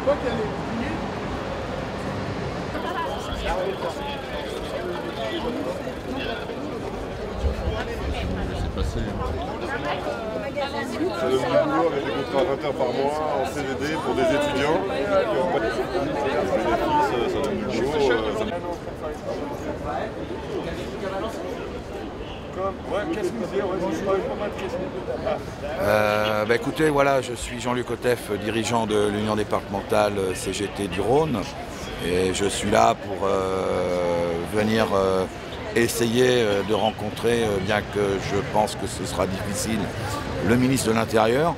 Ça donne du boulot avec des contrats à 20 heures par mois en CDD pour des étudiants. Ça donne du boulot. Écoutez, voilà, je suis Jean-Luc Otef, dirigeant de l'Union départementale CGT du Rhône. Et je suis là pour venir essayer de rencontrer, bien que je pense que ce sera difficile, le ministre de l'Intérieur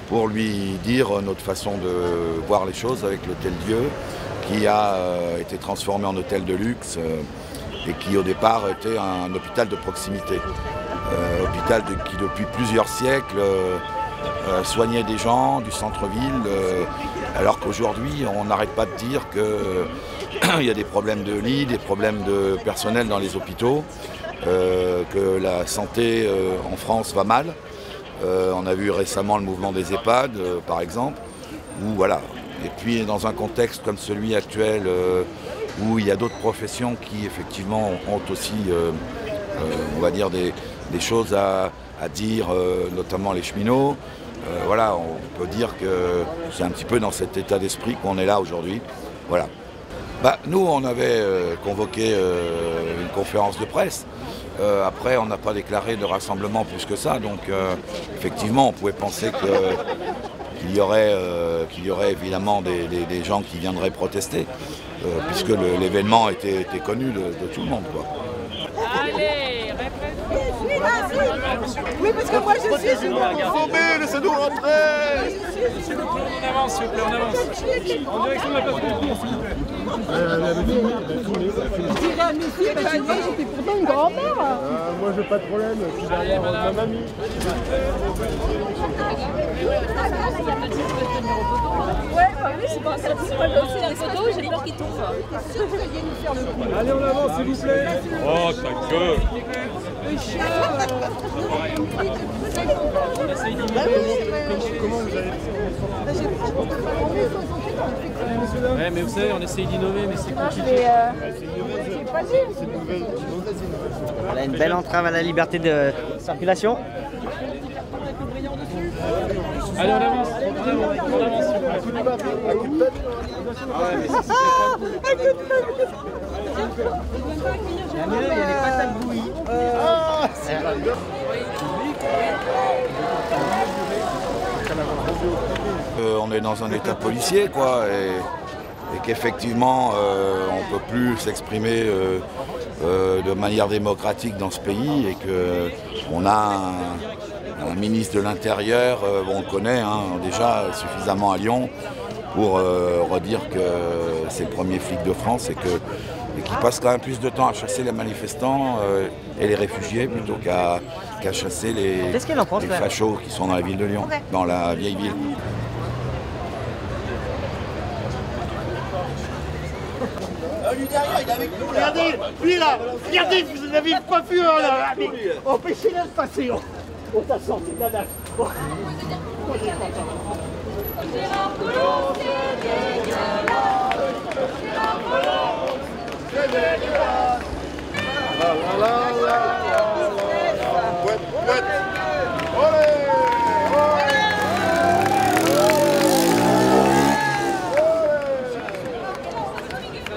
pour lui dire notre façon de voir les choses avec l'Hôtel Dieu, qui a été transformé en hôtel de luxe et qui au départ était un hôpital de proximité. Hôpital qui depuis plusieurs siècles soignait des gens du centre-ville, alors qu'aujourd'hui on n'arrête pas de dire qu'il y a des problèmes de lits, des problèmes de personnel dans les hôpitaux, que la santé en France va mal. On a vu récemment le mouvement des EHPAD, par exemple, où voilà. Et puis dans un contexte comme celui actuel, où il y a d'autres professions qui effectivement ont aussi, on va dire, des choses à dire, notamment les cheminots. Voilà, on peut dire que c'est un petit peu dans cet état d'esprit qu'on est là aujourd'hui. Voilà. Nous, on avait convoqué une conférence de presse. Après, on n'a pas déclaré de rassemblement plus que ça. Donc, effectivement, on pouvait penser qu'il y aurait évidemment des gens qui viendraient protester, puisque l'événement était connu de tout le monde, quoi. Allez, oui, parce que moi je suis... Attendez, laissez-nous rentrer. on avance, s'il vous plaît, on avance. En direction de la place Goncourt, s'il vous plaît. J'étais pourtant une grand-mère. Moi, j'ai pas de problème. Je suis derrière ma mamie. Ouais, oui, c'est pas ça. C'est la photo, j'ai peur qu'il tombe. Allez, on avance, s'il vous plaît. Oh, ta gueule. Comment vous allez? Ouais, mais vous savez, on essaye d'innover, mais c'est compliqué. Voilà une belle entrave à la liberté de circulation. Allez, on avance, s'il vous plaît. Il y a les patates bouillies. On est dans un état policier, quoi, et qu'effectivement on ne peut plus s'exprimer de manière démocratique dans ce pays, et qu'on a un ministre de l'Intérieur, on le connaît déjà suffisamment à Lyon pour redire que c'est le premier flic de France et qu'il passe quand même plus de temps à chasser les manifestants et les réfugiés plutôt qu'à chasser les fachos qui sont dans la ville de Lyon, dans la vieille ville. Lui derrière, il est avec nous là. Regardez, lui là, regardez, vous avez une coiffure là. Empêchez-le de passer. On t'assent, c'est nada.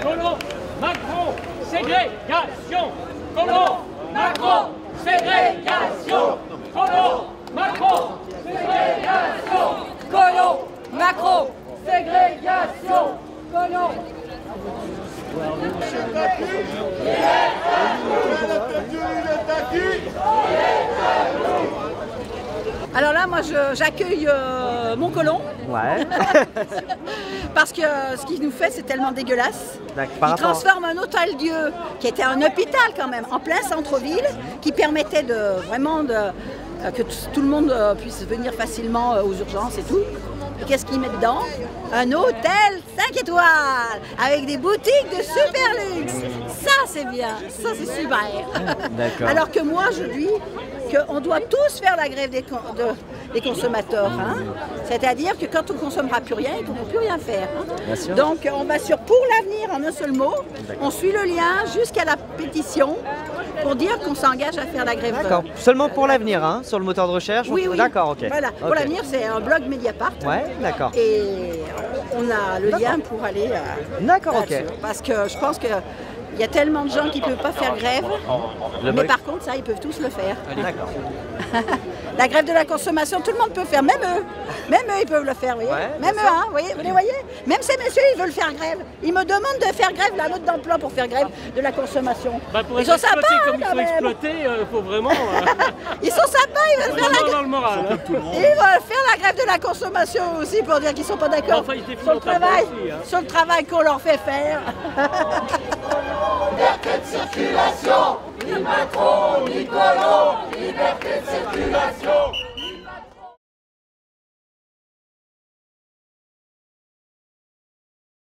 Colomb, Macron, ségrégation. Colomb, Macron, ségrégation. Colomb, Macron, ségrégation. Colomb, Macron, ségrégation. Colomb. Alors là, moi, j'accueille mon colon. Ouais. Parce que ce qu'il nous fait, c'est tellement dégueulasse. Il transforme un hôtel-dieu, qui était un hôpital quand même, en plein centre-ville, qui permettait que tout le monde puisse venir facilement aux urgences et tout. Et qu'est-ce qu'ils mettent dedans? Un hôtel 5 étoiles, avec des boutiques de super luxe. Ça, c'est bien, ça, c'est super. D'accord. Alors que moi, je dis, qu'on doit tous faire la grève des consommateurs. Hein. C'est-à-dire que quand on ne consommera plus rien, ils ne pourront plus rien faire. Hein. Donc on va sur Pour l'avenir en un seul mot. On suit le lien jusqu'à la pétition pour dire qu'on s'engage à faire la grève. D'accord. Seulement pour l'avenir, hein, sur le moteur de recherche. Oui, oui. D'accord, ok. Voilà. Pour l'avenir, c'est un blog Mediapart. Ouais, d'accord. Et on a le lien pour aller. D'accord, ok. Parce que je pense que. Il y a tellement de gens qui ne peuvent pas faire grève, mais par contre, ça, ils peuvent tous le faire. D'accord. La grève de la consommation, tout le monde peut faire, même eux. Même eux, ils peuvent le faire, vous voyez. Ouais, même eux, hein, vous les voyez. Même ces messieurs, ils veulent faire grève. Ils me demandent de faire grève, la note d'emploi pour faire grève de la consommation. Pour ils sont sympas, comme ils sont exploités, il faut vraiment... Ils sont sympas, ils veulent faire la grève. Dans le moral, hein. Ils veulent faire la grève de la consommation aussi pour dire qu'ils ne sont pas d'accord sur le travail qu'on leur fait faire. Liberté de circulation, ni Macron, ni Collomb, liberté de circulation.